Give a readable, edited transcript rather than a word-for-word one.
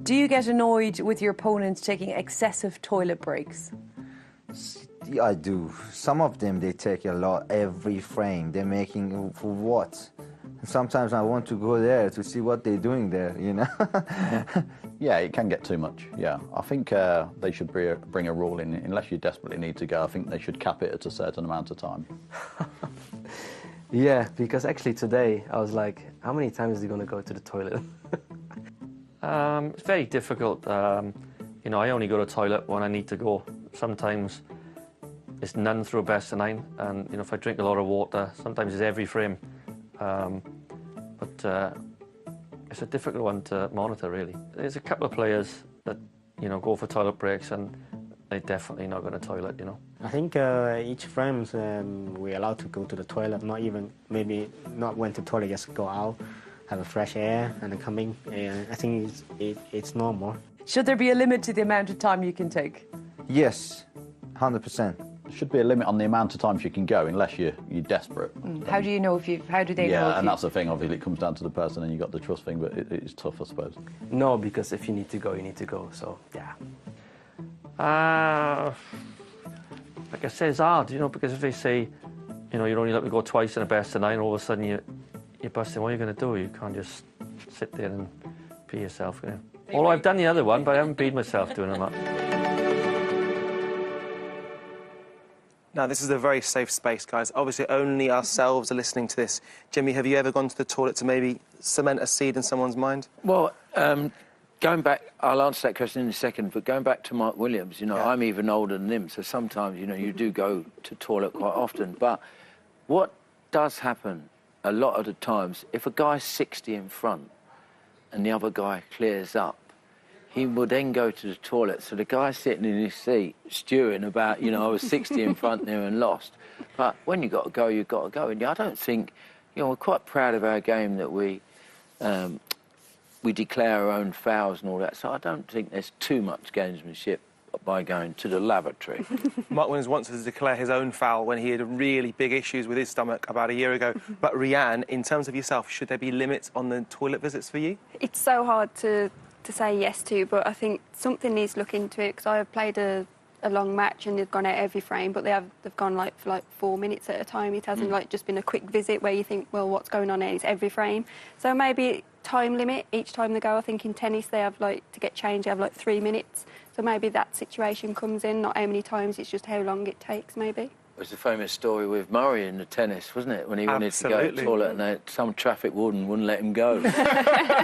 Do you get annoyed with your opponents taking excessive toilet breaks? Yeah, I do. Some of them, they take a lot every frame. They're making, for what? Sometimes I want to go there to see what they're doing there, you know? Yeah, it can get too much, yeah. I think they should bring a rule in, unless you desperately need to go, I think they should cap it at a certain amount of time. Yeah, because actually today I was like, how many times is he going to go to the toilet? It's very difficult. You know, I only go to the toilet when I need to go. Sometimes it's none through a best of 9, and you know, if I drink a lot of water, sometimes it's every frame. But it's a difficult one to monitor, really. There's a couple of players that, you know, go for toilet breaks, and they're definitely not going to toilet, you know. I think each frames we're allowed to go to the toilet, not even, maybe not went to the toilet, just go out, have a fresh air, and then come in. I think it's normal. Should there be a limit to the amount of time you can take? Yes, 100%. There should be a limit on the amount of times you can go, unless you're desperate. How do you know if you, how do they know? Yeah, and that's the thing, obviously, it comes down to the person and you've got the trust thing, but it's tough, I suppose. No, because if you need to go, you need to go, so, yeah. Like I say, it's hard, you know, because if they say, you know, you're only allowed to go twice in a best of 9, all of a sudden you're busting, what are you going to do? You can't just sit there and pee yourself, you know. Although I've done the other one, but I haven't peed myself doing them up. Now, this is a very safe space, guys. Obviously, only ourselves are listening to this. Jimmy, have you ever gone to the toilet to maybe cement a seed in someone's mind? Well, going back, I'll answer that question in a second, but going back to Mike Williams, you know, I'm even older than him, so sometimes, you know, you do go to toilet quite often. But what does happen a lot of the times, if a guy's 60 in front and the other guy clears up, he will then go to the toilet. So the guy sitting in his seat, stewing about, you know, I was 60 in front there and lost. But when you've got to go, you've got to go. And I don't think, you know, we're quite proud of our game that we declare our own fouls and all that. So I don't think there's too much gamesmanship by going to the lavatory. Mark Williams wants to declare his own foul when he had really big issues with his stomach about a year ago. But Rhianne, in terms of yourself, should there be limits on the toilet visits for you? It's so hard to say yes to, but I think something needs to look into it, because I have played a long match and they've gone out every frame, but they've gone like for like 4 minutes at a time. It hasn't like just been a quick visit where you think, well, what's going on there? It's every frame. So maybe time limit each time they go. I think in tennis they have like, to get changed, they have like 3 minutes. So maybe that situation comes in, not how many times, it's just how long it takes, maybe. It was the famous story with Murray in the tennis, wasn't it? When he wanted to go to the toilet and some traffic warden wouldn't let him go.